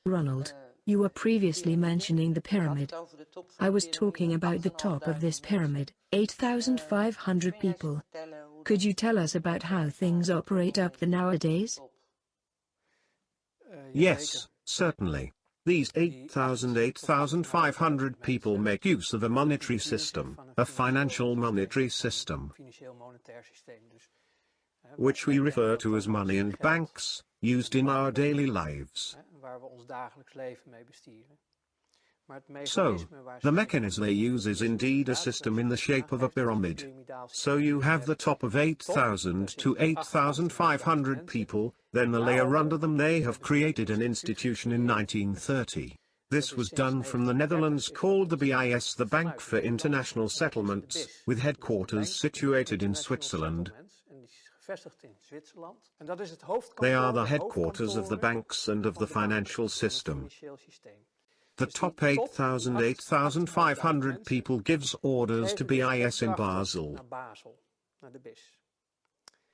Ronald, you were previously mentioning the pyramid. I was talking about the top of this pyramid, 8,500 people. Could you tell us about how things operate up there nowadays? Yes, certainly. These 8,500 people make use of a monetary system, a financial monetary system, which we refer to as money and banks, used in our daily lives. So, the mechanism they use is indeed a system in the shape of a pyramid. So you have the top of 8,000 to 8,500 people, then the layer under them. They have created an institution in 1930. This was done from the Netherlands called the BIS, the Bank for International Settlements, with headquarters situated in Switzerland. They are the headquarters of the banks and of the financial system. The top 8,500 people gives orders to BIS in Basel,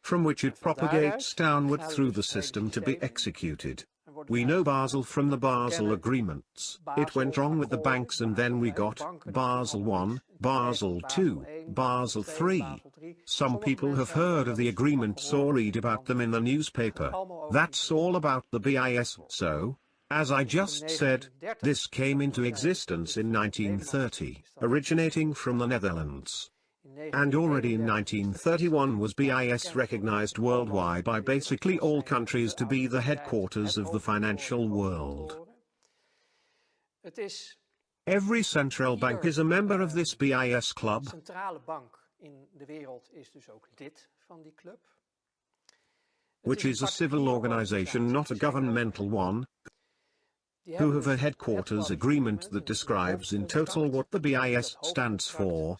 from which it propagates downward through the system to be executed. We know Basel from the Basel agreements. It went wrong with the banks and then we got Basel I, Basel II, Basel III. Some people have heard of the agreements or read about them in the newspaper. That's all about the BIS. So, as I just said, this came into existence in 1930, originating from the Netherlands. And already in 1931 was BIS recognized worldwide by basically all countries to be the headquarters of the financial world. Every central bank is a member of this BIS club. Which is a civil organization, not a governmental one, who have a headquarters agreement that describes in total what the BIS stands for.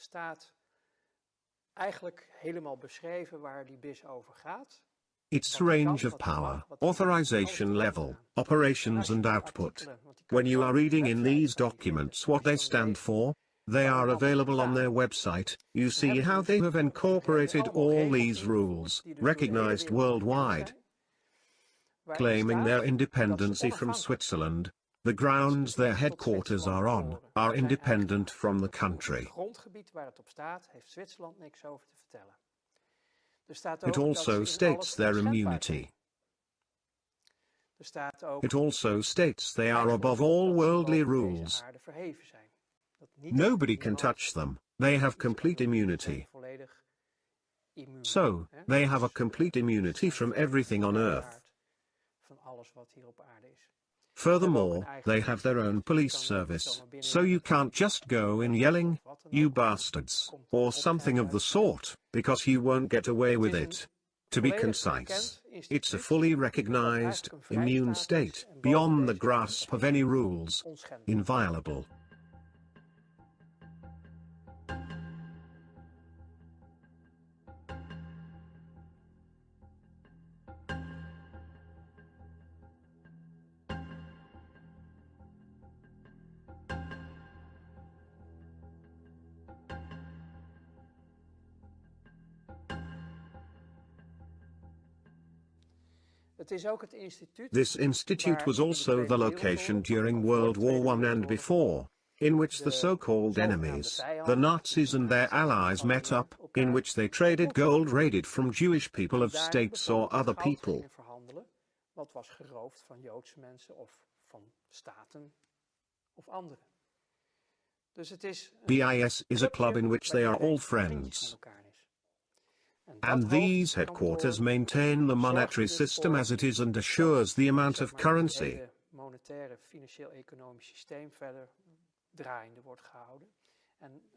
Its range of power, authorization level, operations and output. When you are reading in these documents what they stand for, they are available on their website. You see how they have incorporated all these rules, recognized worldwide, claiming their independence from Switzerland. The grounds their headquarters are on, are independent from the country. It also states their immunity. It also states they are above all worldly rules. Nobody can touch them, they have complete immunity. So, they have a complete immunity from everything on earth. Furthermore, they have their own police service, so you can't just go in yelling, "You bastards," or something of the sort, because you won't get away with it. To be concise, it's a fully recognized, immune state, beyond the grasp of any rules, inviolable. This institute was also the location during World War I and before, in which the so-called enemies, the Nazis and their allies met up, in which they traded gold raided from Jewish people of states or other people. BIS is a club in which they are all friends. And these headquarters maintain the monetary system as it is and assures the amount of currency.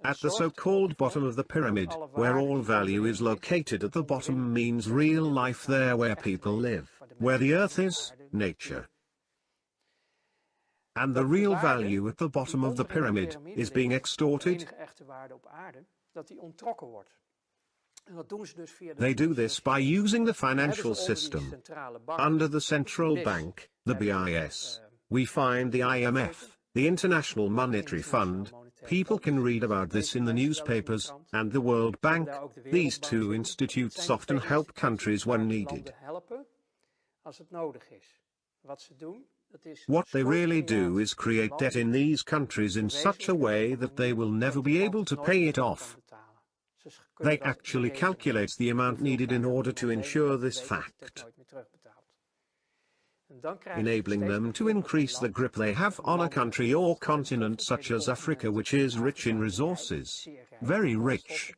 At the so-called bottom of the pyramid, where all value is located at the bottom, means real life there where people live, where the earth is, nature. And the real value at the bottom of the pyramid is being extorted. They do this by using the financial system. Under the central bank, the BIS, we find the IMF, the International Monetary Fund. People can read about this in the newspapers, and the World Bank. These two institutes often help countries when needed. What they really do is create debt in these countries in such a way that they will never be able to pay it off. They actually calculate the amount needed in order to ensure this fact, enabling them to increase the grip they have on a country or continent such as Africa, which is rich in resources, very rich.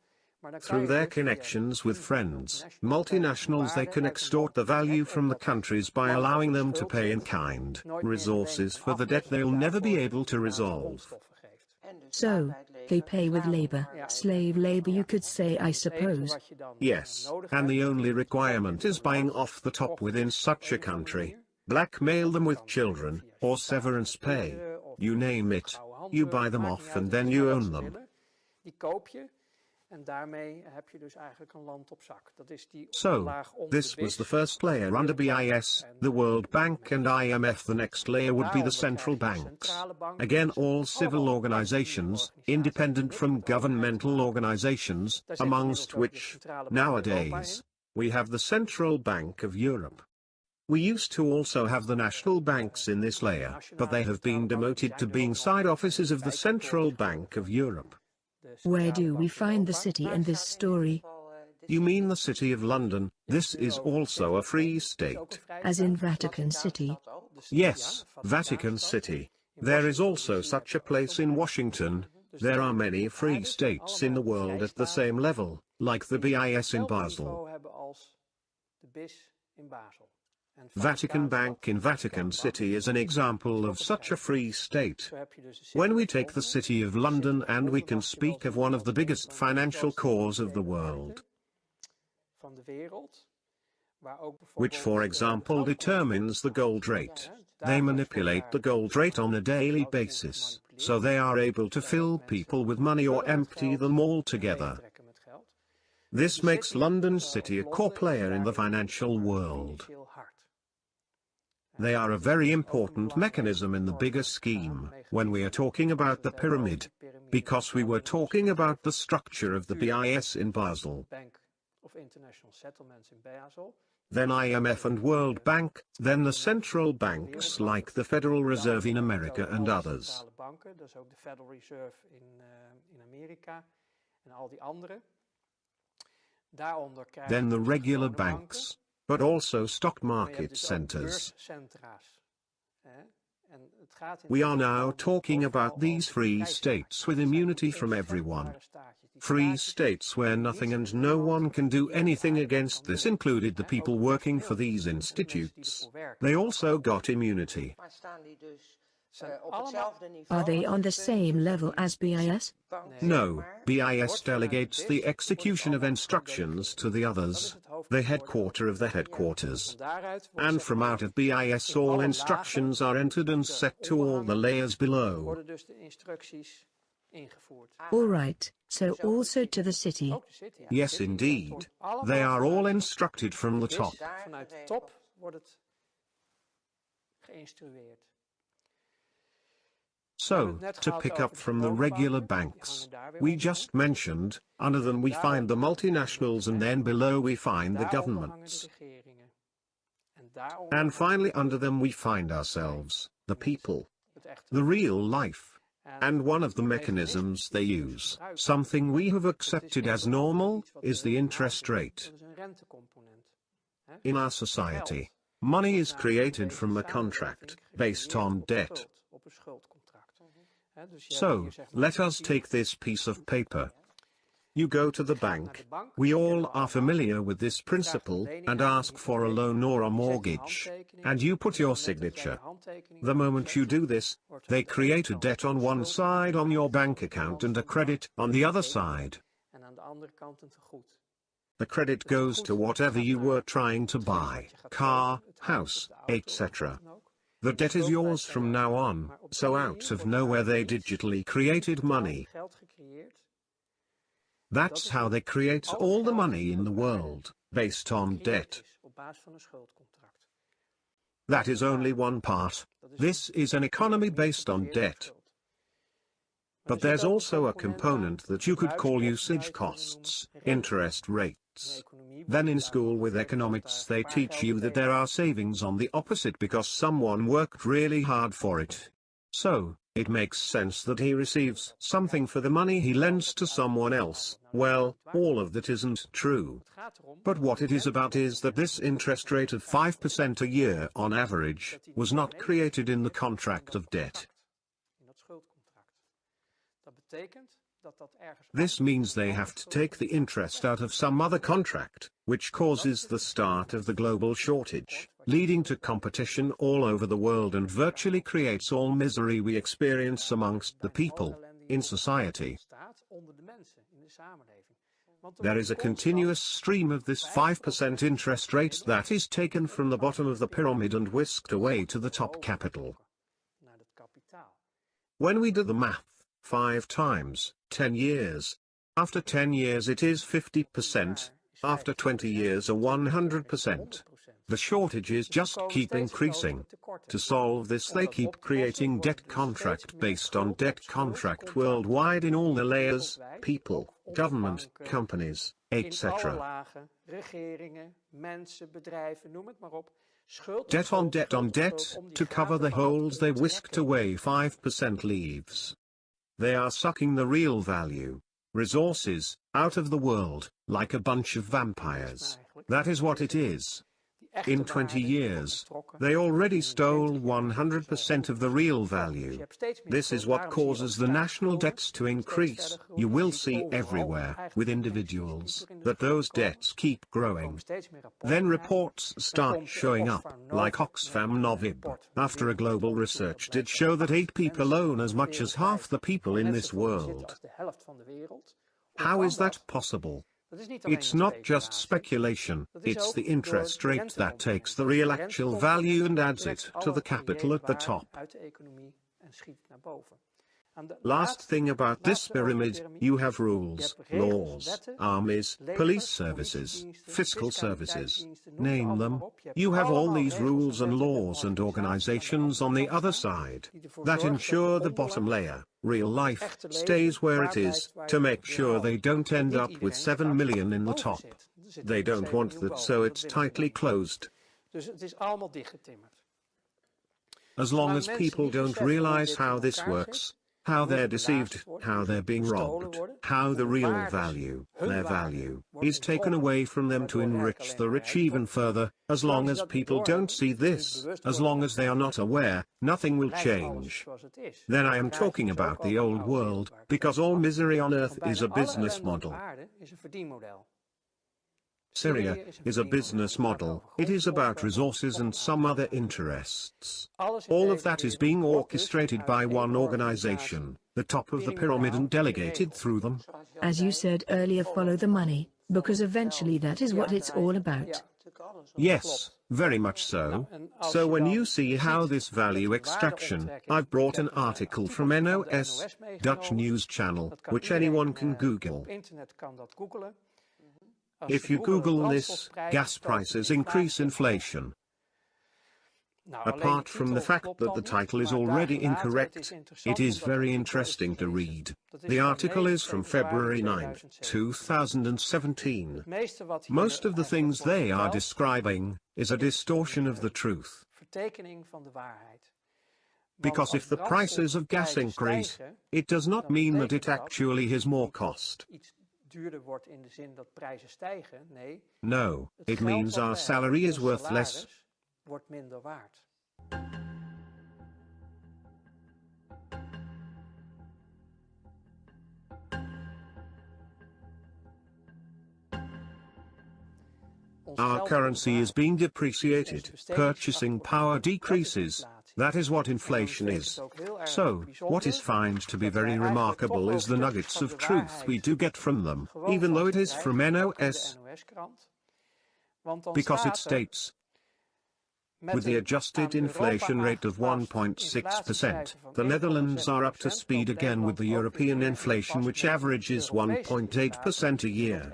Through their connections with friends, multinationals, they can extort the value from the countries by allowing them to pay in kind, resources for the debt they'll never be able to resolve. So, they pay with labor, slave labor you could say, I suppose. Yes, and the only requirement is buying off the top within such a country. Blackmail them with children, or severance pay, you name it, you buy them off and then you own them. So, this was the first layer under BIS, the World Bank and IMF. The next layer would be the central banks. Again, all civil organizations, independent from governmental organizations, amongst which, nowadays, we have the Central Bank of Europe. We used to also have the national banks in this layer, but they have been demoted to being side offices of the Central Bank of Europe. Where do we find the city in this story? You mean the City of London? This is also a free state. As in Vatican City? Yes, Vatican City. There is also such a place in Washington. There are many free states in the world at the same level, like the BIS in Basel. Vatican Bank in Vatican City is an example of such a free state. When we take the City of London, and we can speak of one of the biggest financial cores of the world, which for example determines the gold rate. They manipulate the gold rate on a daily basis, so they are able to fill people with money or empty them altogether. This makes London City a core player in the financial world. They are a very important mechanism in the bigger scheme, when we are talking about the pyramid, because we were talking about the structure of the BIS in Basel, then IMF and World Bank, then the central banks like the Federal Reserve in America and others. Then the regular banks, but also stock market centers. We are now talking about these free states with immunity from everyone. Free states where nothing and no one can do anything against this, included the people working for these institutes. They also got immunity. Are they on the same level as BIS? No, BIS delegates the execution of instructions to the others, the headquarter of the headquarters. And from out of BIS all instructions are entered and set to all the layers below. Alright, so also to the city. Yes indeed. They are all instructed from the top. So, to pick up from the regular banks we just mentioned, under them we find the multinationals, and then below we find the governments. And finally under them we find ourselves, the people. The real life. And one of the mechanisms they use, something we have accepted as normal, is the interest rate. In our society, money is created from a contract, based on debt. So, let us take this piece of paper. You go to the bank, we all are familiar with this principle, and ask for a loan or a mortgage, and you put your signature. The moment you do this, they create a debt on one side on your bank account and a credit on the other side. The credit goes to whatever you were trying to buy, car, house, etc. The debt is yours from now on, so out of nowhere they digitally created money. That's how they create all the money in the world, based on debt. That is only one part. This is an economy based on debt. But there's also a component that you could call usage costs, interest rates. Then in school with economics they teach you that there are savings on the opposite because someone worked really hard for it. So, it makes sense that he receives something for the money he lends to someone else. Well, all of that isn't true. But what it is about is that this interest rate of 5% a year on average was not created in the contract of debt. This means they have to take the interest out of some other contract, which causes the start of the global shortage, leading to competition all over the world and virtually creates all misery we experience amongst the people, in society. There is a continuous stream of this 5% interest rate that is taken from the bottom of the pyramid and whisked away to the top capital. When we do the math, 5 times 10 years. After 10 years it is 50%, after 20 years 100%. The shortages just keep increasing. To solve this they keep creating debt contract based on debt contract worldwide in all the layers, people, government, companies, etc. Debt on debt, to cover the holes they whisked away 5% leaves. They are sucking the real value, resources, out of the world, like a bunch of vampires. That is what it is. In 20 years, they already stole 100% of the real value. This is what causes the national debts to increase. You will see everywhere, with individuals, that those debts keep growing. Then reports start showing up, like Oxfam Novib, after a global research did show that 8 people own as much as half the people in this world. How is that possible? It's not just speculation, it's the interest rate that takes the real actual value and adds it to the capital at the top. Last thing about this pyramid, you have rules, laws, armies, police services, fiscal services, name them. You have all these rules and laws and organizations on the other side, that ensure the bottom layer, real life, stays where it is, to make sure they don't end up with 7 million in the top. They don't want that, so it's tightly closed. As long as people don't realize how this works, how they're deceived, how they're being robbed, how the real value, their value, is taken away from them to enrich the rich even further, as long as people don't see this, as long as they are not aware, nothing will change. Then I am talking about the old world, because all misery on earth is a business model. Syria is a business model. It is about resources and some other interests. All of that is being orchestrated by one organization, the top of the pyramid, and delegated through them. As you said earlier, follow the money, because eventually that is what it's all about. Yes, very much so. So when you see how this value extraction, I've brought an article from NOS, Dutch news channel, which anyone can Google. If you Google this, gas prices increase inflation. Apart from the fact that the title is already incorrect, it is very interesting to read. The article is from February 9, 2017. Most of the things they are describing is a distortion of the truth. Because if the prices of gas increase, it does not mean that it actually is more cost. No, it means our salary is worth less. Our currency is being depreciated, purchasing power decreases. That is what inflation is. So, what is found to be very remarkable is the nuggets of truth we do get from them, even though it is from NOS. Because it states, with the adjusted inflation rate of 1.6%, the Netherlands are up to speed again with the European inflation, which averages 1.8% a year.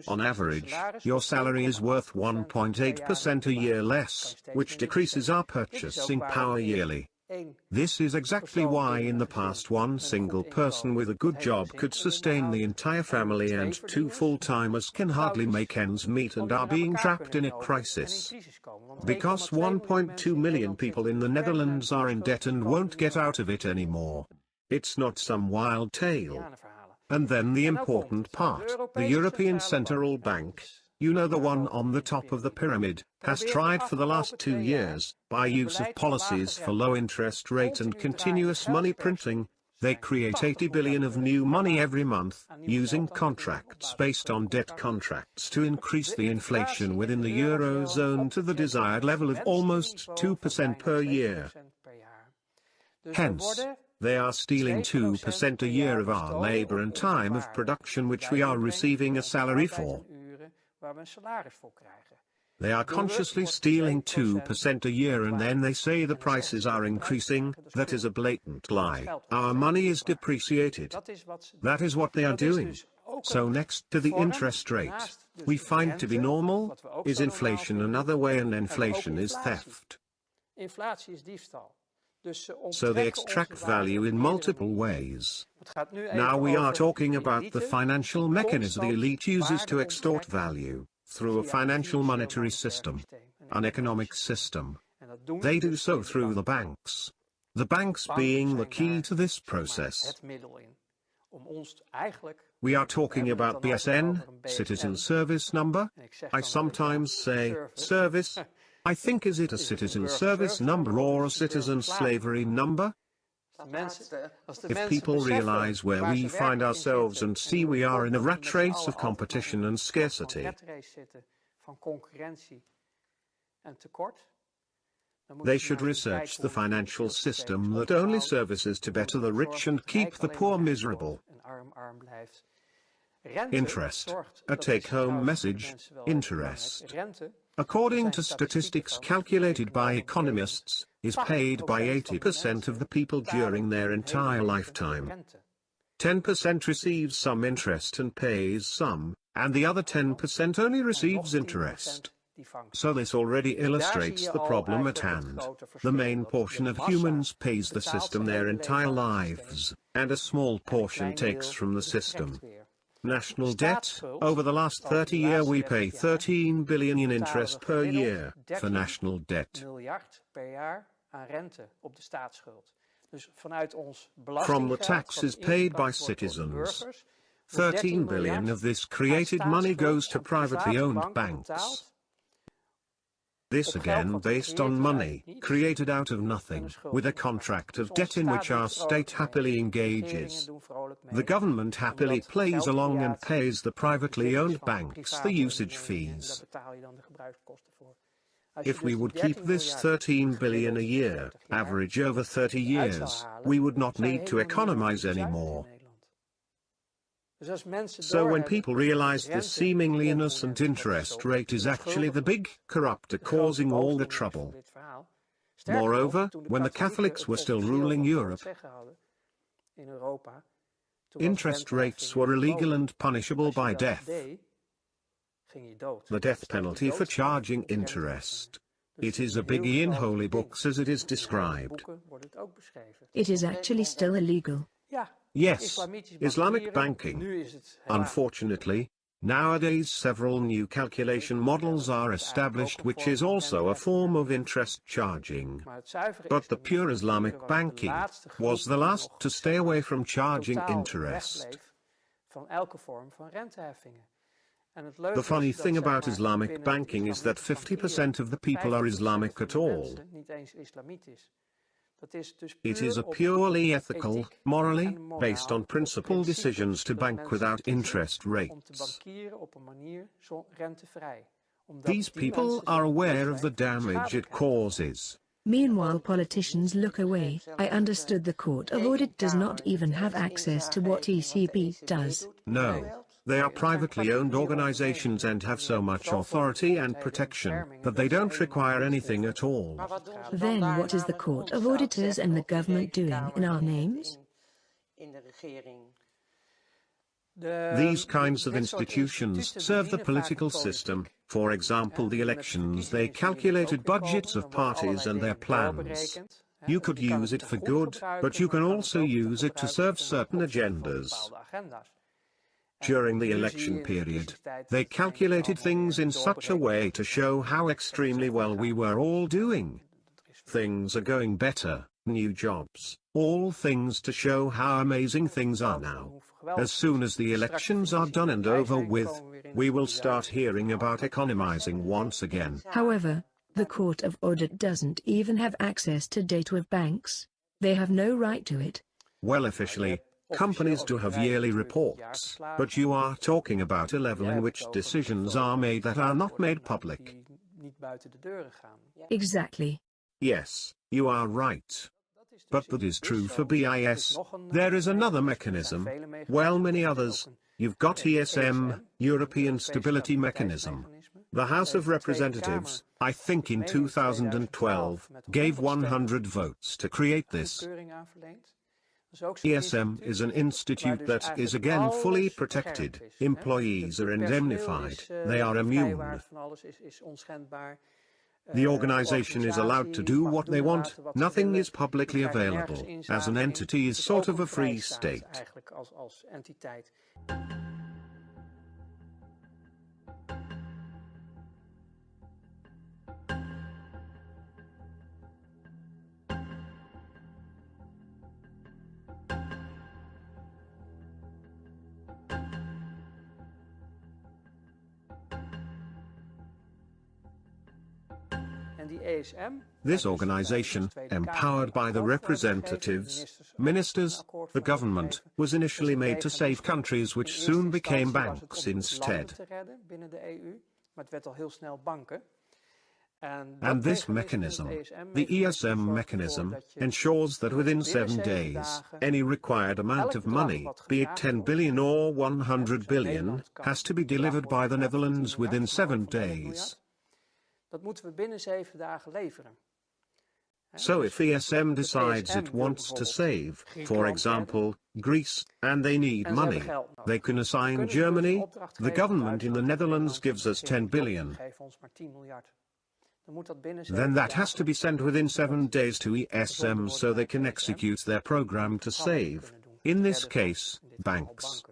On average, your salary is worth 1.8% a year less, which decreases our purchasing power yearly. This is exactly why in the past one single person with a good job could sustain the entire family and two full-timers can hardly make ends meet and are being trapped in a crisis. Because 1.2 million people in the Netherlands are in debt and won't get out of it anymore. It's not some wild tale. And then the important part, the European Central Bank, you know the one on the top of the pyramid, has tried for the last 2 years, by use of policies for low interest rate and continuous money printing, they create 80 billion of new money every month, using contracts based on debt contracts to increase the inflation within the Eurozone to the desired level of almost 2% per year. Hence, they are stealing 2% a year of our labor and time of production which we are receiving a salary for. They are consciously stealing 2% a year and then they say the prices are increasing. That is a blatant lie. Our money is depreciated. That is what they are doing. So next to the interest rate, we find to be normal, is inflation another way, and inflation is theft. So they extract value in multiple ways. Now we are talking about the financial mechanism the elite uses to extort value, through a financial monetary system, an economic system. They do so through the banks. The banks being the key to this process. We are talking about BSN, Citizen Service Number. I sometimes say, service. I think is it a citizen service number or a citizen slavery number? If people realize where we find ourselves and see we are in a rat race of competition and scarcity, they should research the financial system that only services to better the rich and keep the poor miserable. Interest, a take-home message, interest. According to statistics calculated by economists, is paid by 80% of the people during their entire lifetime. 10% receives some interest and pays some, and the other 10% only receives interest. So this already illustrates the problem at hand. The main portion of humans pays the system their entire lives, and a small portion takes from the system. National debt, over the last 30 years we pay 13 billion in interest per year, for national debt. From the taxes paid by citizens, 13 billion of this created money goes to privately owned banks. This again based on money, created out of nothing, with a contract of debt in which our state happily engages. The government happily plays along and pays the privately owned banks the usage fees. If we would keep this 13 billion a year, average over 30 years, we would not need to economize anymore. So when people realize this seemingly innocent interest rate is actually the big corrupter causing all the trouble. Moreover, when the Catholics were still ruling Europe, interest rates were illegal and punishable by death. The death penalty for charging interest. It is a biggie in holy books as it is described. It is actually still illegal. Yes, Islamic banking. Unfortunately, nowadays several new calculation models are established which is also a form of interest charging. But the pure Islamic banking was the last to stay away from charging interest. The funny thing about Islamic banking is that 50% of the people are Islamic at all. It is a purely ethical, morally, based on principle decisions to bank without interest rates. These people are aware of the damage it causes. Meanwhile politicians look away. I understood the Court of Audit does not even have access to what ECB does. No. They are privately owned organizations and have so much authority and protection that they don't require anything at all. Then what is the Court of Auditors and the government doing in our names? These kinds of institutions serve the political system. For example, the elections, they calculated budgets of parties and their plans. You could use it for good, but you can also use it to serve certain agendas. During the election period, they calculated things in such a way to show how extremely well we were all doing. Things are going better, new jobs, all things to show how amazing things are now. As soon as the elections are done and over with, we will start hearing about economizing once again. However, the Court of Audit doesn't even have access to data of banks. They have no right to it. Well, officially, companies do have yearly reports, but you are talking about a level in which decisions are made that are not made public. Exactly. Yes, you are right. But that is true for BIS. There is another mechanism, well, many others. You've got ESM, European Stability Mechanism. The House of Representatives, I think in 2012, gave 100 votes to create this. ESM is an institute that is again fully protected. Employees are indemnified, they are immune. The organization is allowed to do what they want, nothing is publicly available, as an entity is sort of a free state. This organization, empowered by the representatives, ministers, the government, was initially made to save countries which soon became banks instead. And this mechanism, the ESM mechanism, ensures that within 7 days, any required amount of money, be it 10 billion or 100 billion, has to be delivered by the Netherlands within 7 days. So if ESM decides it wants to save, for example, Greece, and they need money, they can assign Germany, the government in the Netherlands gives us 10 billion. Then that has to be sent within 7 days to ESM so they can execute their program to save, in this case, banks.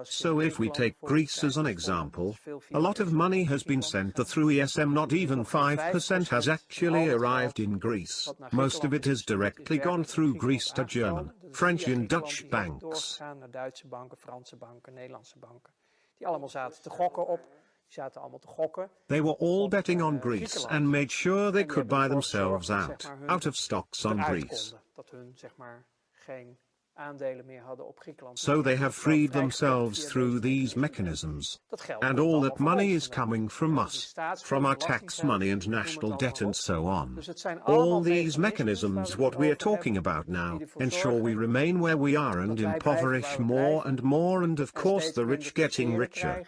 So if we take Greece as an example, a lot of money has been sent through ESM, not even 5% has actually arrived in Greece. Most of it has directly gone through Greece to German, French and Dutch banks. They were all betting on Greece and made sure they could buy themselves out of stocks on Greece. So they have freed themselves through these mechanisms. And all that money is coming from us, from our tax money and national debt and so on. All these mechanisms, what we are talking about now, ensure we remain where we are and impoverish more, and of course the rich getting richer.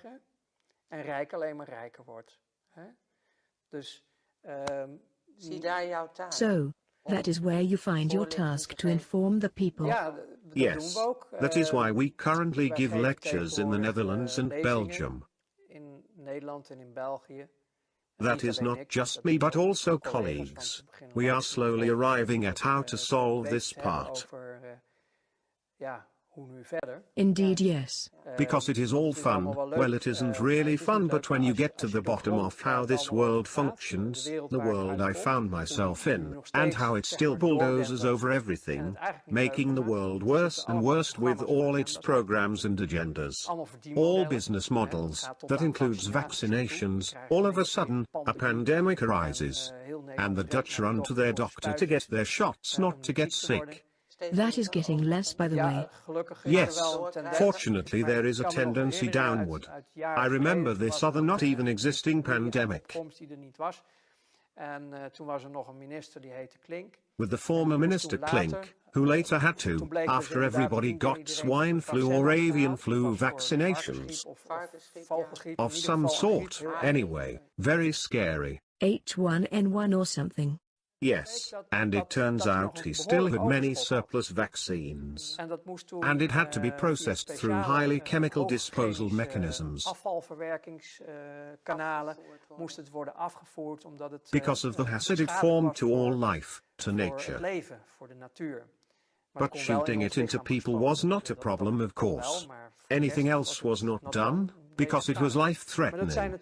So, that is where you find your task to inform the people. Yes, that is why we currently give lectures in the Netherlands and Belgium. That is not just me but also colleagues. We are slowly arriving at how to solve this part. Indeed, yes. Because it is all fun. Well, it isn't really fun, but when you get to the bottom of how this world functions, the world I found myself in, and how it still bulldozes over everything, making the world worse and worse with all its programs and agendas. All business models, that includes vaccinations, all of a sudden, a pandemic arises. And the Dutch run to their doctor to get their shots, not to get sick. That is getting less, by the way. Yes, fortunately there is a tendency downward. I remember this other not even existing pandemic. With the former minister Klink, who later had to, after everybody got swine flu or avian flu vaccinations. Of some sort, anyway, very scary. H1N1 or something. Yes, and it turns out he still had many surplus vaccines. And it had to be processed through highly chemical disposal mechanisms. Because of the hazard it formed to all life, to nature. But shooting it into people was not a problem, of course. Anything else was not done, because it was life-threatening.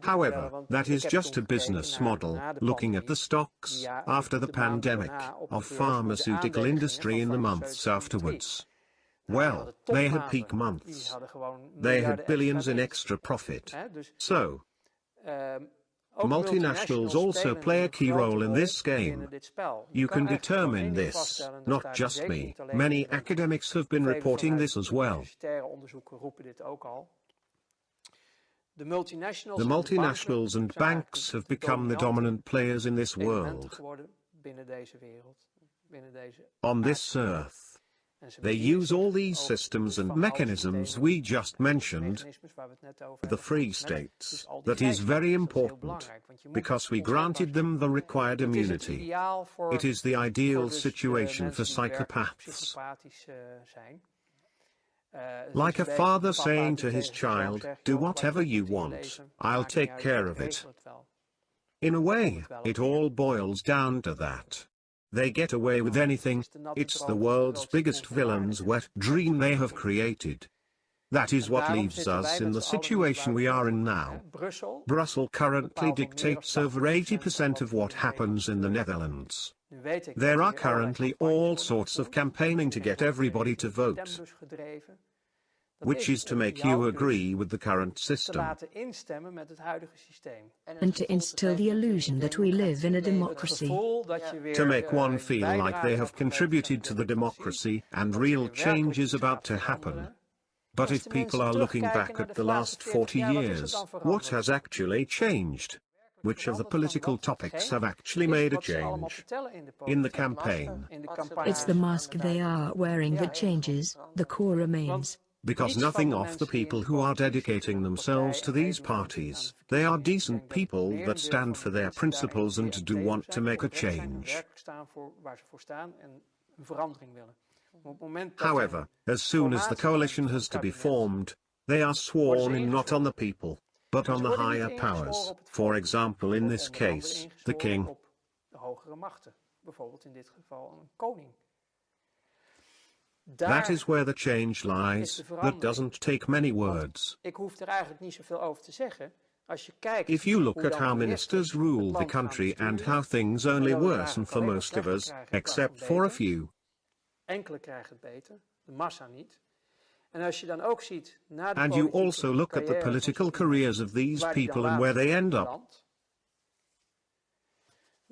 However, that is just a business model, looking at the stocks, after the pandemic, of pharmaceutical industry in the months afterwards. Well, they had peak months. They had billions in extra profit. So, multinationals also play a key role in this game. You can determine this, not just me. Many academics have been reporting this as well. The multinationals and banks have become the dominant players in this world. On this earth. They use all these systems and mechanisms we just mentioned, the free states. That is very important, because we granted them the required immunity. It is the ideal situation for psychopaths. Like a father saying to his child, do whatever you want, I'll take care of it. In a way, it all boils down to that. They get away with anything. It's the world's biggest villain's wet dream they have created. That is what leaves us in the situation we are in now. Brussels currently dictates over 80% of what happens in the Netherlands. There are currently all sorts of campaigning to get everybody to vote, which is to make you agree with the current system. And to instill the illusion that we live in a democracy. To make one feel like they have contributed to the democracy and real change is about to happen. But if people are looking back at the last 40 years, what has actually changed? Which of the political topics have actually made a change in the campaign? It's the mask they are wearing that changes, the core remains. Because nothing of the people who are dedicating themselves to these parties, they are decent people that stand for their principles and do want to make a change. However, as soon as the coalition has to be formed, they are sworn in not on the people, but on the higher powers, for example in this case, the king. That is where the change lies. That doesn't take many words. If you look at how ministers rule the country and how things only worsen for most of us, except for a few. And you also look at the political careers of these people and where they end up.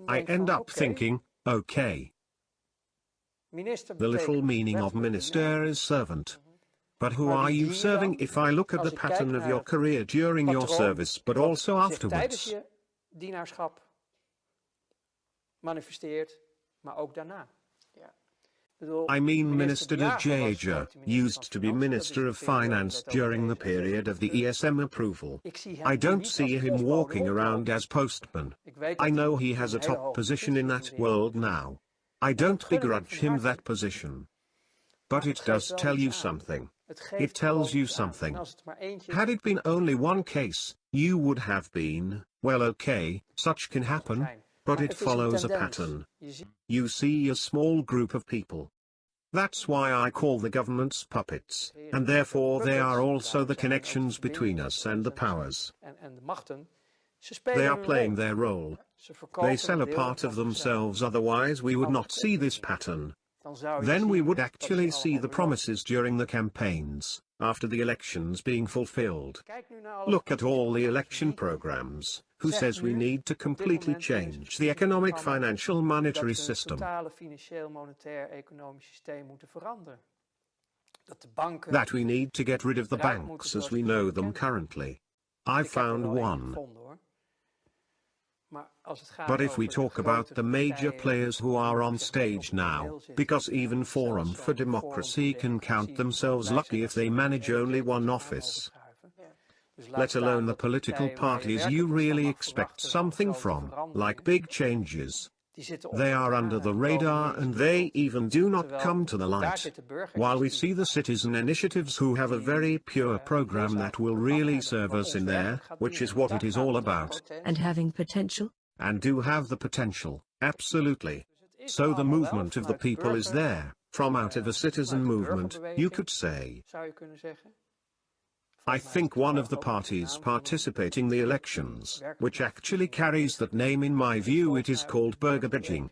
I end up thinking, okay. The literal meaning of minister is servant. But who are you serving if I look at the pattern of your career during your service but also afterwards? I mean Minister De Jager used to be Minister of Finance during the period of the ESM approval. I don't see him walking around as postman. I know he has a top position in that world now. I don't begrudge him that position. But it does tell you something. It tells you something. Had it been only one case, you would have been, well okay, such can happen, but it follows a pattern. You see a small group of people. That's why I call the governments puppets, and therefore they are also the connections between us and the powers. They are playing their role. They sell a part of themselves, otherwise we would not see this pattern. Then we would actually see the promises during the campaigns, after the elections being fulfilled. Look at all the election programs. Who says we need to completely change the economic, financial, monetary system? That we need to get rid of the banks as we know them currently. I found one. But if we talk about the major players who are on stage now, because even Forum for Democracy can count themselves lucky if they manage only one office, let alone the political parties you really expect something from, like big changes. They are under the radar and they even do not come to the light. While we see the citizen initiatives who have a very pure program that will really serve us in there, which is what it is all about. And having potential? And do have the potential, absolutely. So the movement of the people is there, from out of a citizen movement, you could say. I think one of the parties participating the elections, which actually carries that name in my view, it is called burgerbedging.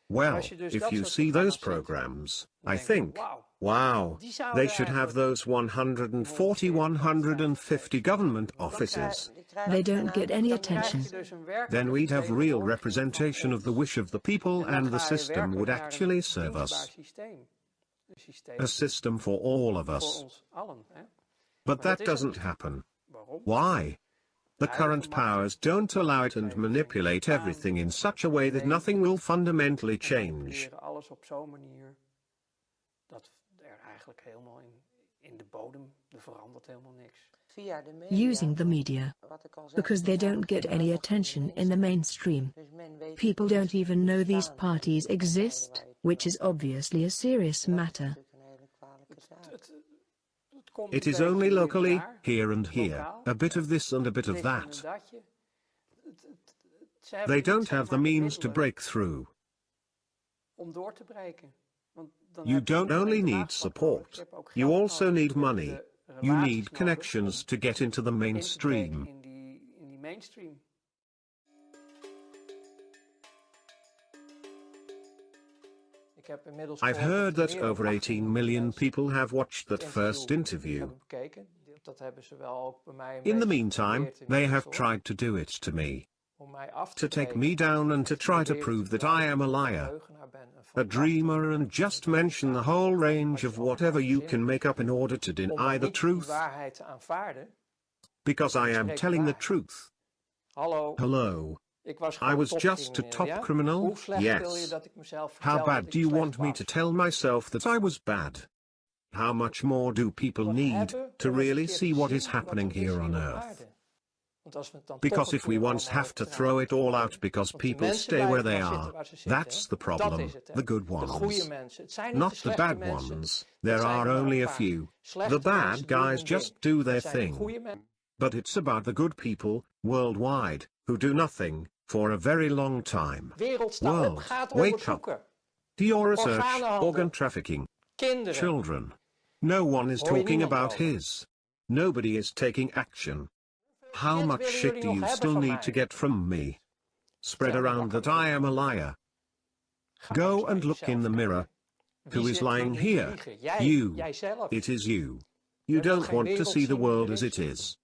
Well, if you see those programs, I think, wow, they should have those 140, 150 government offices. They don't get any attention. Then we'd have real representation of the wish of the people and the system would actually serve us. A system for all of us. But that doesn't happen. Why? The current powers don't allow it and manipulate everything in such a way that nothing will fundamentally change. Using the media. Because they don't get any attention in the mainstream. People don't even know these parties exist, which is obviously a serious matter. It is only locally, here and here, a bit of this and a bit of that. They don't have the means to break through. You don't only need support, you also need money. You need connections to get into the mainstream. I've heard that over 18 million people have watched that first interview. In the meantime, they have tried to do it to me. To take me down and to try to prove that I am a liar, a dreamer, and just mention the whole range of whatever you can make up in order to deny the truth. Because I am telling the truth. Hello. I was just a top criminal, yes. How bad do you want me to tell myself that I was bad? How much more do people need to really see what is happening here on Earth? Because if we once have to throw it all out because people stay where they are, that's the problem, the good ones. Not the bad ones, there are only a few. The bad guys just do their thing. But it's about the good people, worldwide, who do nothing, for a very long time. World, wake up. To your research, organ trafficking. Children. No one is talking about his. Nobody is taking action. How much shit do you still need to get from me? Spread around that I am a liar. Go and look in the mirror. Who is lying here? You. It is you. You don't want to see the world as it is.